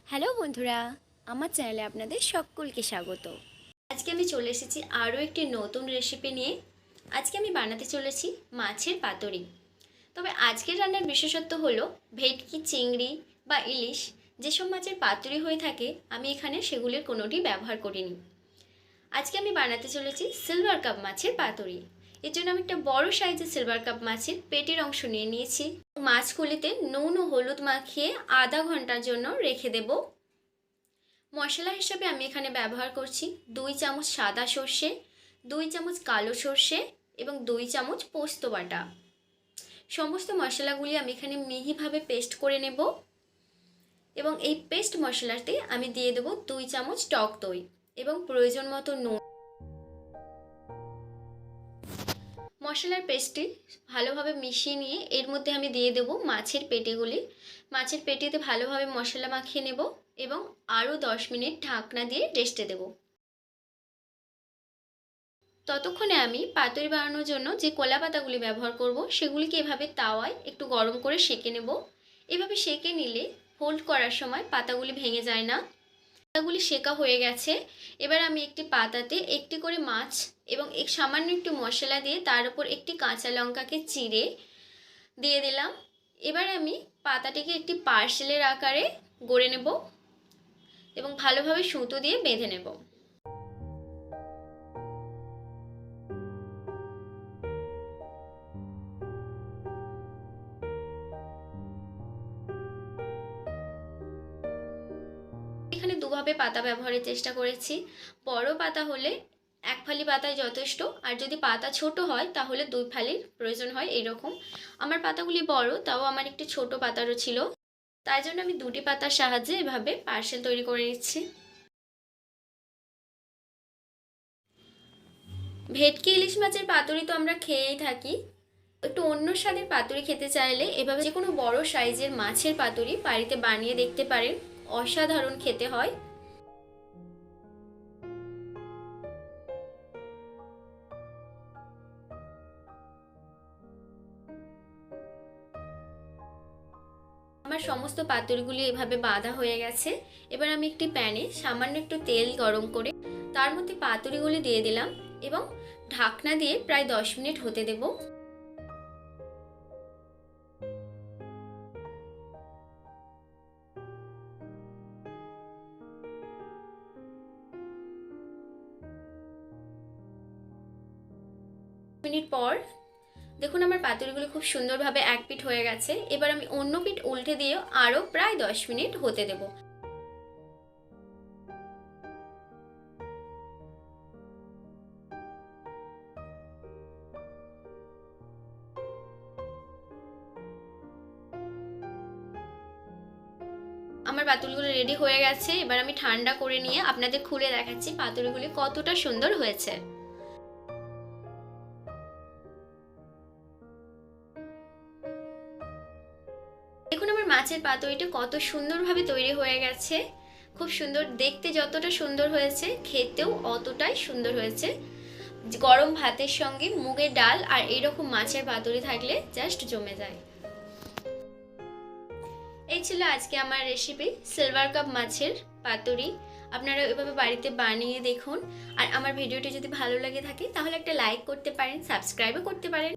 Hello বন্ধুরা, আমার চ্যানেলে আপনাদের সকলকে স্বাগত। আজকে আমি চলে এসেছি আরও একটি নতুন রেসিপি নিয়ে। আজকে আমি বানাতে চলেছি মাছের পাতুরি। তবে আজকের রান্নার বিশেষত্ব হলো ভেটকি, চিংড়ি বা ইলিশ যেসব মাছের পাতুরি হয়ে থাকে আমি এখানে সেগুলির কোনোটি ব্যবহার করিনি। আজকে আমি বানাতে চলেছি সিলভার কাপ মাছের পাতুরি। এর জন্য আমি একটা বড় সাইজের সিলভার কাপ মাছের পেটের অংশ নিয়ে নিয়েছি। মাছগুলিতে নুন ও হলুদ মাখিয়ে আধা ঘন্টার জন্য রেখে দেব। মশলা হিসেবে আমি এখানে ব্যবহার করছি 2 চামচ সাদা সর্ষে, 2 চামচ কালো সর্ষে এবং 2 চামচ পোস্ত বাটা। সমস্ত মশলাগুলি আমি এখানে মিহিভাবে পেস্ট করে নেব এবং এই পেস্ট মশলাতে আমি দিয়ে দেব 2 চামচ টক দই এবং প্রয়োজন মতো নুন। মশলার পেস্টটি ভালোভাবে মিশিয়ে নিয়ে এর মধ্যে আমি দিয়ে দেব মাছের পেটিগুলি। মাছের পেটিতে ভালোভাবে মশলা মাখিয়ে নেব এবং আরও 10 মিনিট ঢাকনা দিয়ে রেস্টে দেব। ততক্ষণে আমি পাতুরি বানানোর জন্য যে কলা পাতাগুলি ব্যবহার করব সেগুলিকে এভাবে তাওয়ায় একটু গরম করে সেঁকে নেব। এভাবে সেঁকে নিলে ফোল্ড করার সময় পাতাগুলি ভেঙে যায় না। পাতাগুলি সেঁকা হয়ে গেছে। এবার আমি একটি পাতাতে একটি করে মাছ এবং সামান্য একটু মশলা দিয়ে তার উপর একটি কাঁচা লঙ্কাকে চিড়ে দিয়ে দিলাম। এবার আমি পাতাটিকে একটি পার্সেলের আকারে গড়ে নেব এবং ভালোভাবে সুতো দিয়ে বেঁধে নেব। এখানে দুভাবে পাতা ব্যবহারের চেষ্টা করেছি। বড় পাতা হলে এক ফালি পাতায় যথেষ্ট, আর যদি পাতা ছোট হয় তাহলে 2 ফালির প্রয়োজন হয়। এইরকম আমার পাতাগুলি বড়, তাও আমার একটি ছোট পাতারও ছিল, তাই জন্য আমি 2টি পাতার সাহায্যে এভাবে পার্সেল তৈরি করে নিচ্ছি। ভেটকি ইলিশ মাছের পাতুরি তো আমরা খেয়েই থাকি। একটু অন্য স্বাদের পাতুরি খেতে চাইলে এভাবে যে কোনো বড় সাইজের মাছের পাতুরি বাড়িতে বানিয়ে দেখতে পারেন, অসাধারণ খেতে হয়। আমার সমস্ত পাতুরিগুলি এভাবে বাঁধা হয়ে গেছে। এবার আমি একটি প্যানে সামান্য একটু তেল গরম করে তার মধ্যে পাতুরিগুলি দিয়ে দিলাম এবং ঢাকনা দিয়ে প্রায় 10 মিনিট হতে দেব। মিনিট পর দেখুন আমার পাতুরিগুলো খুব সুন্দরভাবে এক পিঠ হয়ে গেছে। এবার আমি অন্য পিঠ উল্টে দিয়ে আরও প্রায় 10 মিনিট হতে দেব। আমার পাতুরিগুলো রেডি হয়ে গেছে। এবার আমি ঠান্ডা করে নিয়ে আপনাদের খুলে দেখাচ্ছি পাতুরিগুলি কতটা সুন্দর হয়েছে। দেখুন আমার মাছের পাতুরিটা কত সুন্দরভাবে তৈরি হয়ে গেছে। খুব সুন্দর দেখতে, যতটা সুন্দর হয়েছে খেতেও অতটাই সুন্দর হয়েছে। গরম ভাতের সঙ্গে মুগের ডাল আর এইরকম মাছের পাতুরি থাকলে জাস্ট জমে যায়। এই ছিল আজকে আমার রেসিপি সিলভার কাপ মাছের পাতুরি। আপনারা এভাবে বাড়িতে বানিয়ে দেখুন। আর আমার ভিডিওটি যদি ভালো লাগে থাকে তাহলে একটা লাইক করতে পারেন, সাবস্ক্রাইবও করতে পারেন।